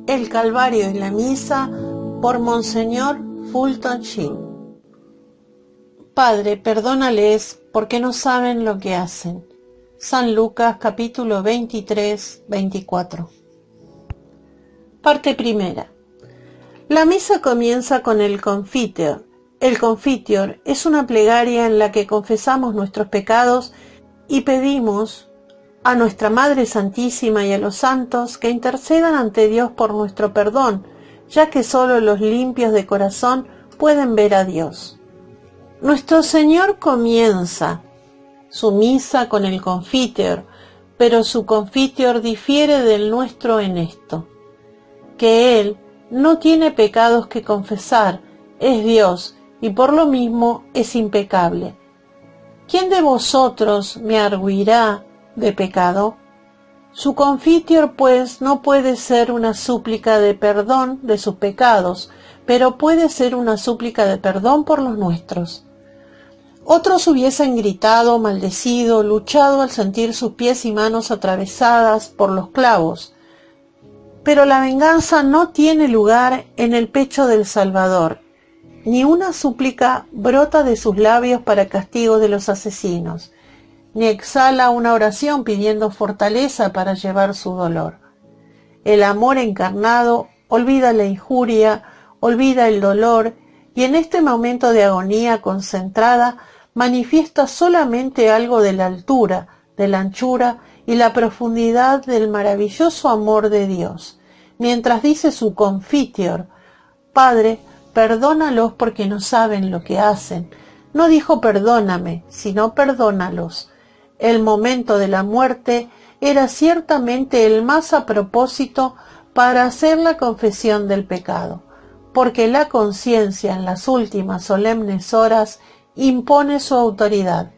El Calvario y la Misa por Monseñor Fulton Sheen. Padre, perdónales porque no saben lo que hacen. San Lucas capítulo 23, 24. Parte primera. La misa comienza con el Confiteor. El Confiteor es una plegaria en la que confesamos nuestros pecados y pedimos a nuestra Madre Santísima y a los santos que intercedan ante Dios por nuestro perdón, ya que solo los limpios de corazón pueden ver a Dios. Nuestro Señor comienza su misa con el Confiteor, pero su Confiteor difiere del nuestro en esto, que Él no tiene pecados que confesar, es Dios y por lo mismo es impecable. ¿Quién de vosotros me argüirá de pecado? Su Confiteor, pues, no puede ser una súplica de perdón de sus pecados, pero puede ser una súplica de perdón por los nuestros. Otros hubiesen gritado, maldecido, luchado al sentir sus pies y manos atravesadas por los clavos. Pero la venganza no tiene lugar en el pecho del Salvador, ni una súplica brota de sus labios para castigo de los asesinos, ni exhala una oración pidiendo fortaleza para llevar su dolor. El amor encarnado olvida la injuria, olvida el dolor, y en este momento de agonía concentrada manifiesta solamente algo de la altura, de la anchura y la profundidad del maravilloso amor de Dios, mientras dice su Confiteor: Padre, perdónalos porque no saben lo que hacen. No dijo perdóname, sino perdónalos. El momento de la muerte era ciertamente el más a propósito para hacer la confesión del pecado, porque la conciencia en las últimas solemnes horas impone su autoridad,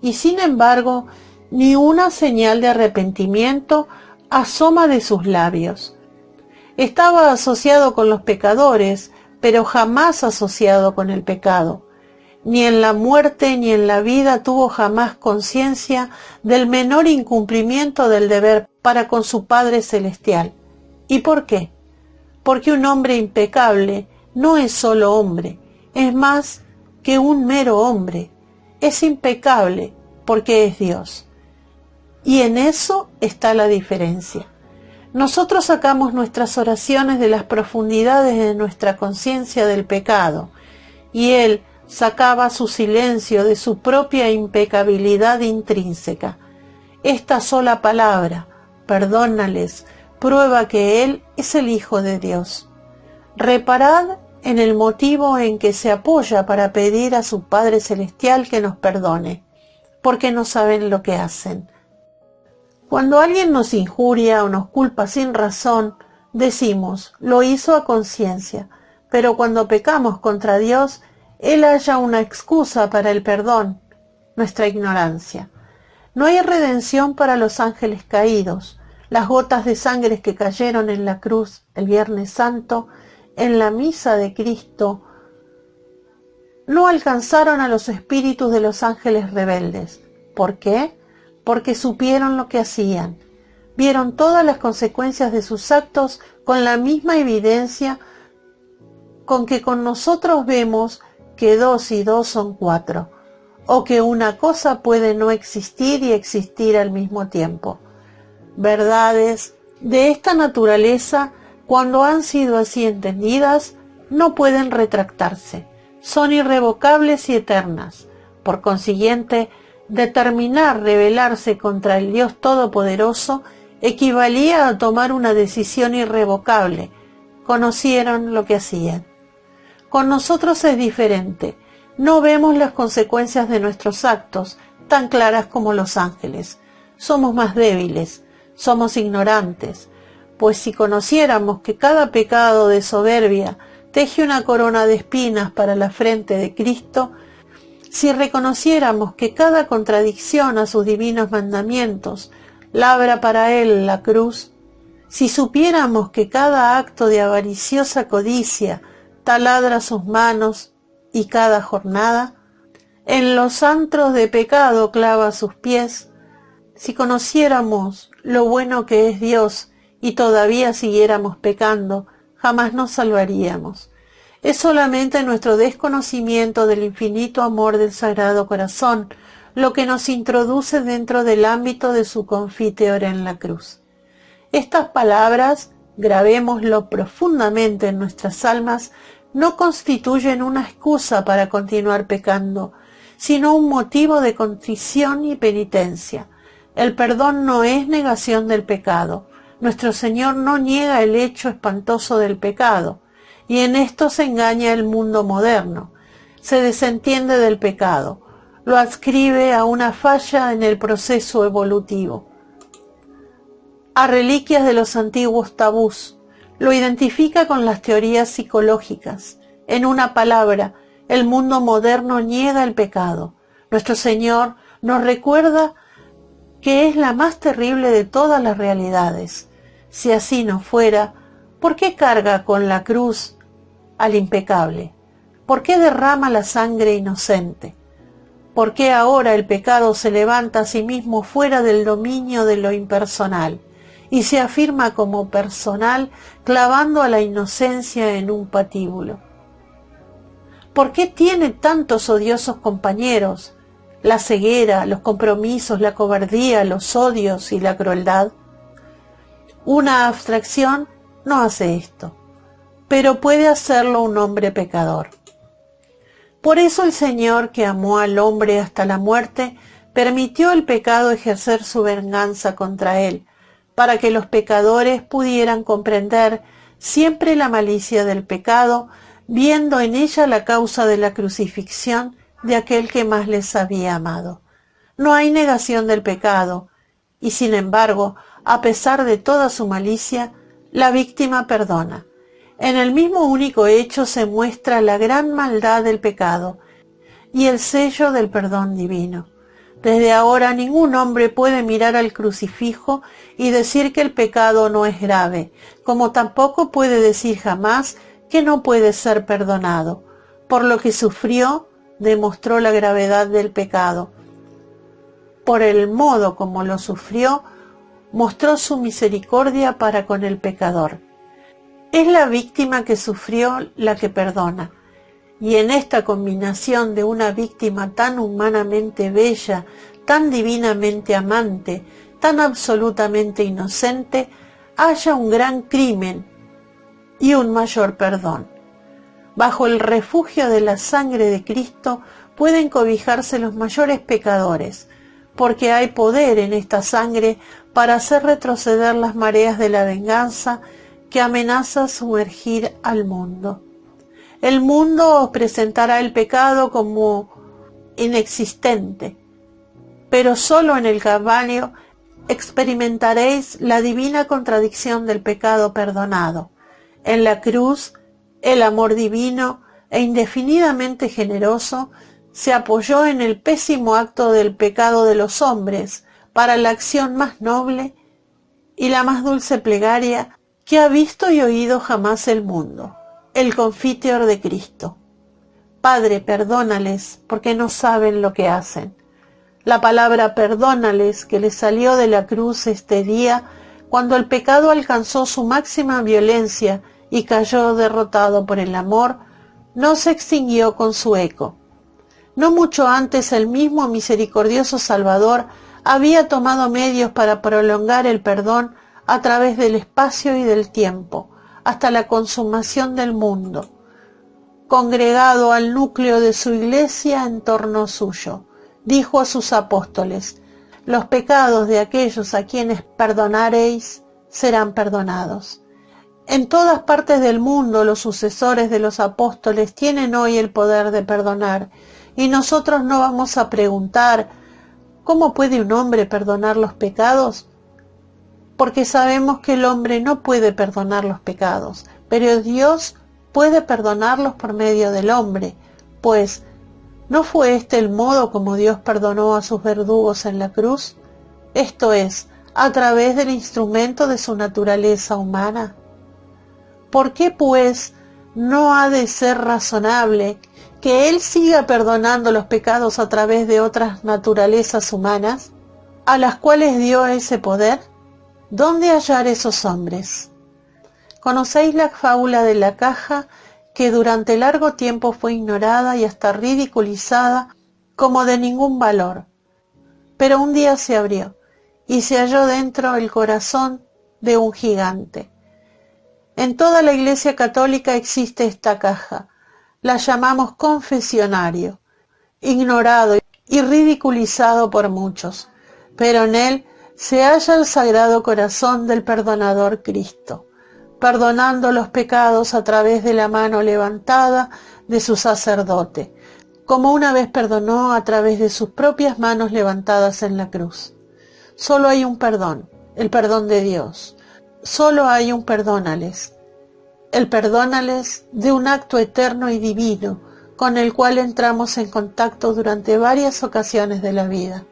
y sin embargo ni una señal de arrepentimiento asoma de sus labios. Estaba asociado con los pecadores, pero jamás asociado con el pecado. Ni en la muerte ni en la vida tuvo jamás conciencia del menor incumplimiento del deber para con su Padre Celestial. ¿Y por qué? Porque un hombre impecable no es solo hombre, es más que un mero hombre. Es impecable porque es Dios. Y en eso está la diferencia. Nosotros sacamos nuestras oraciones de las profundidades de nuestra conciencia del pecado, y Él sacaba su silencio de su propia impecabilidad intrínseca. Esta sola palabra, perdónales, prueba que Él es el Hijo de Dios. Reparad en el motivo en que se apoya para pedir a su Padre Celestial que nos perdone, porque no saben lo que hacen. Cuando alguien nos injuria o nos culpa sin razón, decimos, lo hizo a conciencia, pero cuando pecamos contra Dios, Él halla una excusa para el perdón, nuestra ignorancia. No hay redención para los ángeles caídos. Las gotas de sangre que cayeron en la cruz el Viernes Santo, en la misa de Cristo, no alcanzaron a los espíritus de los ángeles rebeldes. ¿Por qué? Porque supieron lo que hacían. Vieron todas las consecuencias de sus actos con la misma evidencia con que con nosotros vemos que 2 y 2 son 4, o que una cosa puede no existir y existir al mismo tiempo. Verdades de esta naturaleza, cuando han sido así entendidas, no pueden retractarse, son irrevocables y eternas. Por consiguiente, determinar rebelarse contra el Dios Todopoderoso equivalía a tomar una decisión irrevocable. Conocieron lo que hacían. Con nosotros es diferente. No vemos las consecuencias de nuestros actos tan claras como los ángeles. Somos más débiles, somos ignorantes, pues si conociéramos que cada pecado de soberbia teje una corona de espinas para la frente de Cristo, si reconociéramos que cada contradicción a sus divinos mandamientos labra para Él la cruz, si supiéramos que cada acto de avariciosa codicia taladra sus manos y cada jornada, en los antros de pecado clava sus pies, si conociéramos lo bueno que es Dios y todavía siguiéramos pecando, jamás nos salvaríamos. Es solamente nuestro desconocimiento del infinito amor del Sagrado Corazón lo que nos introduce dentro del ámbito de su confiteor en la cruz. Estas palabras, grabémoslo profundamente en nuestras almas, no constituyen una excusa para continuar pecando, sino un motivo de contrición y penitencia. El perdón no es negación del pecado. Nuestro Señor no niega el hecho espantoso del pecado, y en esto se engaña el mundo moderno. Se desentiende del pecado, lo adscribe a una falla en el proceso evolutivo, a reliquias de los antiguos tabús, lo identifica con las teorías psicológicas. En una palabra, el mundo moderno niega el pecado. Nuestro Señor nos recuerda que es la más terrible de todas las realidades. Si así no fuera, ¿por qué carga con la cruz al impecable? ¿Por qué derrama la sangre inocente? ¿Por qué ahora el pecado se levanta a sí mismo fuera del dominio de lo impersonal y se afirma como personal, clavando a la inocencia en un patíbulo? ¿Por qué tiene tantos odiosos compañeros? La ceguera, los compromisos, la cobardía, los odios y la crueldad. Una abstracción no hace esto, pero puede hacerlo un hombre pecador. Por eso el Señor, que amó al hombre hasta la muerte, permitió al pecado ejercer su venganza contra él, para que los pecadores pudieran comprender siempre la malicia del pecado, viendo en ella la causa de la crucifixión de aquel que más les había amado. No hay negación del pecado, y sin embargo, a pesar de toda su malicia, la víctima perdona. En el mismo único hecho se muestra la gran maldad del pecado y el sello del perdón divino. Desde ahora ningún hombre puede mirar al crucifijo y decir que el pecado no es grave, como tampoco puede decir jamás que no puede ser perdonado. Por lo que sufrió, demostró la gravedad del pecado. Por el modo como lo sufrió, mostró su misericordia para con el pecador. Es la víctima que sufrió la que perdona, y en esta combinación de una víctima tan humanamente bella, tan divinamente amante, tan absolutamente inocente, haya un gran crimen y un mayor perdón. Bajo el refugio de la sangre de Cristo pueden cobijarse los mayores pecadores, porque hay poder en esta sangre para hacer retroceder las mareas de la venganza que amenaza sumergir al mundo. El mundo os presentará el pecado como inexistente, pero solo en el Calvario experimentaréis la divina contradicción del pecado perdonado. En la cruz, el amor divino e indefinidamente generoso se apoyó en el pésimo acto del pecado de los hombres para la acción más noble y la más dulce plegaria que ha visto y oído jamás el mundo, el confiteor de Cristo. Padre, perdónales, porque no saben lo que hacen. La palabra perdónales que le salió de la cruz este día, cuando el pecado alcanzó su máxima violencia y cayó derrotado por el amor, no se extinguió con su eco. No mucho antes el mismo misericordioso Salvador había tomado medios para prolongar el perdón a través del espacio y del tiempo, hasta la consumación del mundo, congregado al núcleo de su iglesia en torno suyo. Dijo a sus apóstoles: los pecados de aquellos a quienes perdonareis serán perdonados. En todas partes del mundo los sucesores de los apóstoles tienen hoy el poder de perdonar, y nosotros no vamos a preguntar ¿cómo puede un hombre perdonar los pecados? Porque sabemos que el hombre no puede perdonar los pecados, pero Dios puede perdonarlos por medio del hombre, pues ¿no fue este el modo como Dios perdonó a sus verdugos en la cruz? Esto es, a través del instrumento de su naturaleza humana. ¿Por qué, pues, no ha de ser razonable que Él siga perdonando los pecados a través de otras naturalezas humanas, a las cuales dio ese poder? ¿Dónde hallar esos hombres? ¿Conocéis la fábula de la caja que durante largo tiempo fue ignorada y hasta ridiculizada como de ningún valor? Pero un día se abrió y se halló dentro el corazón de un gigante. En toda la Iglesia Católica existe esta caja. La llamamos confesionario, ignorado y ridiculizado por muchos, pero en él se halla el Sagrado Corazón del Perdonador Cristo, perdonando los pecados a través de la mano levantada de su sacerdote, como una vez perdonó a través de sus propias manos levantadas en la cruz. Solo hay un perdón, el perdón de Dios. Solo hay un perdónales, el perdónales de un acto eterno y divino con el cual entramos en contacto durante varias ocasiones de la vida.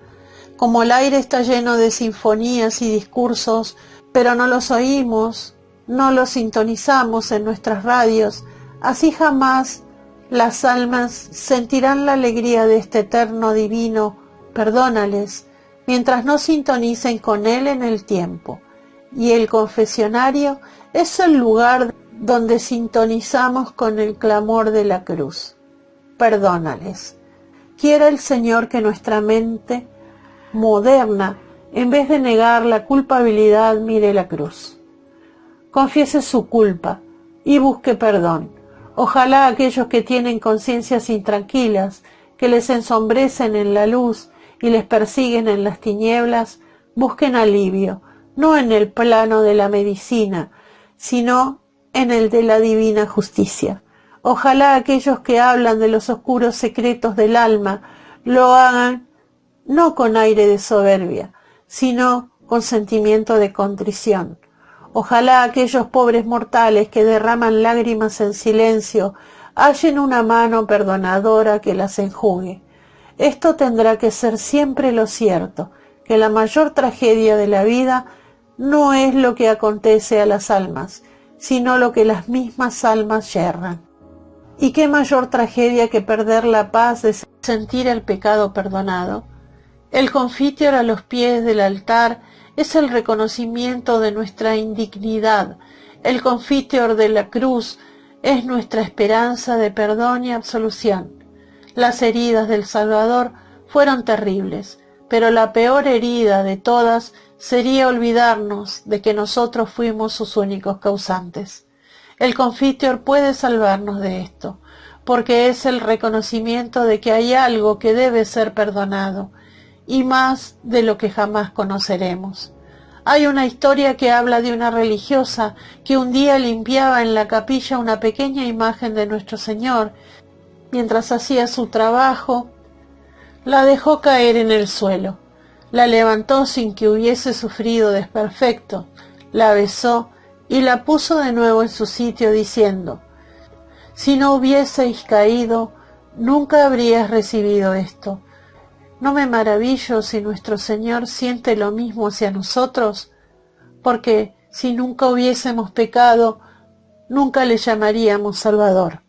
Como el aire está lleno de sinfonías y discursos, pero no los oímos, no los sintonizamos en nuestras radios, así jamás las almas sentirán la alegría de este eterno divino perdónales, mientras no sintonicen con él en el tiempo. Y el confesionario es el lugar donde sintonizamos con el clamor de la cruz. Perdónales. Quiera el Señor que nuestra mente moderna, en vez de negar la culpabilidad, mire la cruz. Confiese su culpa y busque perdón. Ojalá aquellos que tienen conciencias intranquilas, que les ensombrecen en la luz y les persiguen en las tinieblas, busquen alivio, no en el plano de la medicina, sino en el de la divina justicia. Ojalá aquellos que hablan de los oscuros secretos del alma lo hagan no con aire de soberbia, sino con sentimiento de contrición. Ojalá aquellos pobres mortales que derraman lágrimas en silencio hallen una mano perdonadora que las enjugue. Esto tendrá que ser siempre lo cierto, que la mayor tragedia de la vida no es lo que acontece a las almas, sino lo que las mismas almas yerran. ¿Y qué mayor tragedia que perder la paz de sentir el pecado perdonado? El confitor a los pies del altar es el reconocimiento de nuestra indignidad. El confitor de la cruz es nuestra esperanza de perdón y absolución. Las heridas del Salvador fueron terribles, pero la peor herida de todas sería olvidarnos de que nosotros fuimos sus únicos causantes. El confitor puede salvarnos de esto, porque es el reconocimiento de que hay algo que debe ser perdonado, y más de lo que jamás conoceremos. Hay una historia que habla de una religiosa que un día limpiaba en la capilla una pequeña imagen de nuestro Señor. Mientras hacía su trabajo, la dejó caer en el suelo. La levantó sin que hubiese sufrido desperfecto, la besó y la puso de nuevo en su sitio diciendo: si no hubieseis caído, nunca habríais recibido esto. ¿No me maravillo si nuestro Señor siente lo mismo hacia nosotros? Porque si nunca hubiésemos pecado, nunca le llamaríamos Salvador.